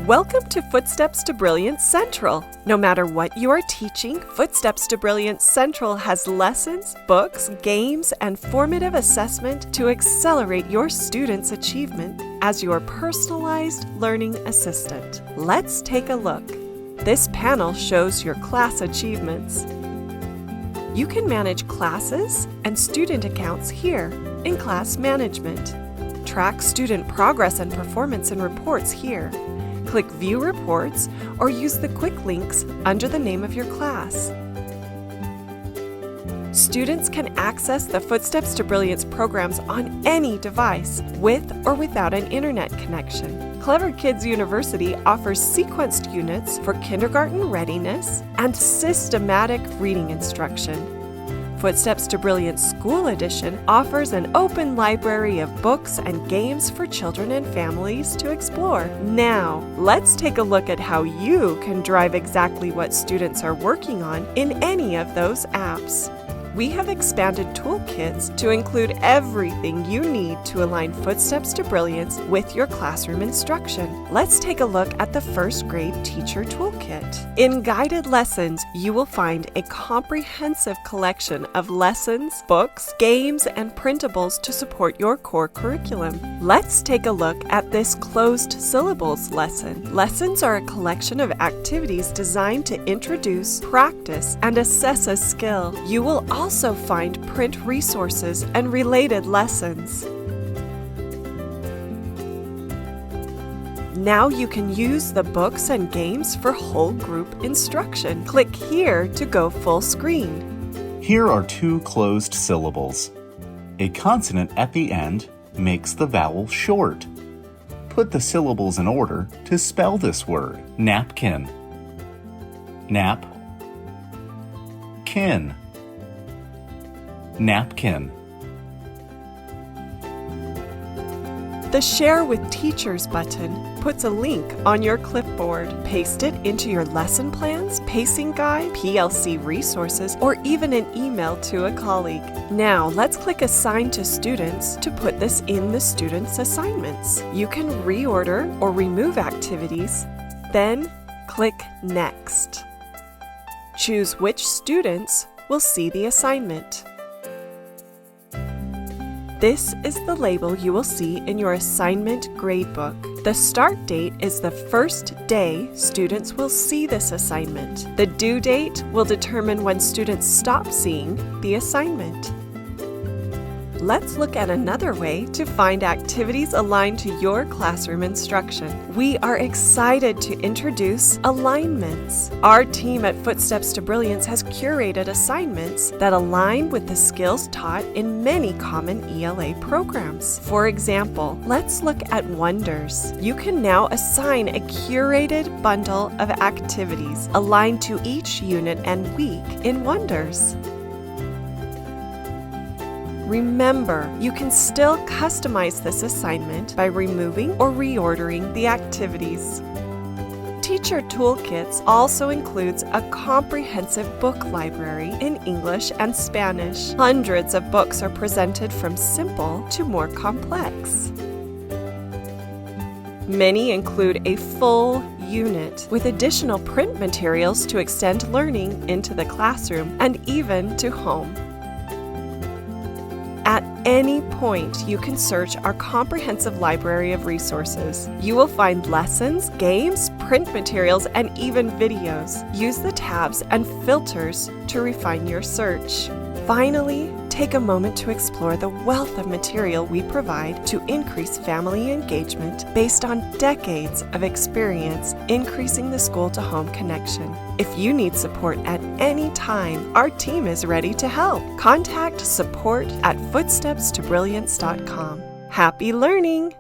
Welcome to Footsteps to Brilliance Central. No matter what you are teaching, Footsteps to Brilliance Central has lessons, books, games, and formative assessment to accelerate your students' achievement as your personalized learning assistant. Let's take a look. This panel shows your class achievements. You can manage classes and student accounts here in Class Management. Track student progress and performance in reports here. Click View Reports or use the quick links under the name of your class. Students can access the Footsteps to Brilliance programs on any device, with or without an internet connection. Clever Kids University offers sequenced units for kindergarten readiness and systematic reading instruction. Footsteps to Brilliance School Edition offers an open library of books and games for children and families to explore. Now, let's take a look at how you can drive exactly what students are working on in any of those apps. We have expanded Toolkits to include everything you need to align Footsteps to Brilliance with your classroom instruction. Let's take a look at the First Grade Teacher Toolkit. In Guided Lessons, you will find a comprehensive collection of lessons, books, games, and printables to support your core curriculum. Let's take a look at this Closed Syllables lesson. Lessons are a collection of activities designed to introduce, practice, and assess a skill. You will also find print resources and related lessons. Now you can use the books and games for whole group instruction. Click here to go full screen. Here are two closed syllables. A consonant at the end makes the vowel short. Put the syllables in order to spell this word. Napkin, nap, kin. Napkin. The Share with Teachers button puts a link on your clipboard. Paste it into your lesson plans, pacing guide, PLC resources, or even an email to a colleague. Now, let's click Assign to Students to put this in the students' assignments. You can reorder or remove activities, then click Next. Choose which students will see the assignment. This is the label you will see in your assignment gradebook. The start date is the first day students will see this assignment. The due date will determine when students stop seeing the assignment. Let's look at another way to find activities aligned to your classroom instruction. We are excited to introduce alignments. Our team at Footsteps to Brilliance has curated assignments that align with the skills taught in many common ELA programs. For example, let's look at Wonders. You can now assign a curated bundle of activities aligned to each unit and week in Wonders. Remember, you can still customize this assignment by removing or reordering the activities. Teacher Toolkits also includes a comprehensive book library in English and Spanish. Hundreds of books are presented from simple to more complex. Many include a full unit with additional print materials to extend learning into the classroom and even to home. At any point, you can search our comprehensive library of resources. You will find lessons, games, print materials, and even videos. Use the tabs and filters to refine your search. Finally, take a moment to explore the wealth of material we provide to increase family engagement based on decades of experience increasing the school-to-home connection. If you need support at any time, our team is ready to help. Contact support@footstepstobrilliance.com. Happy learning!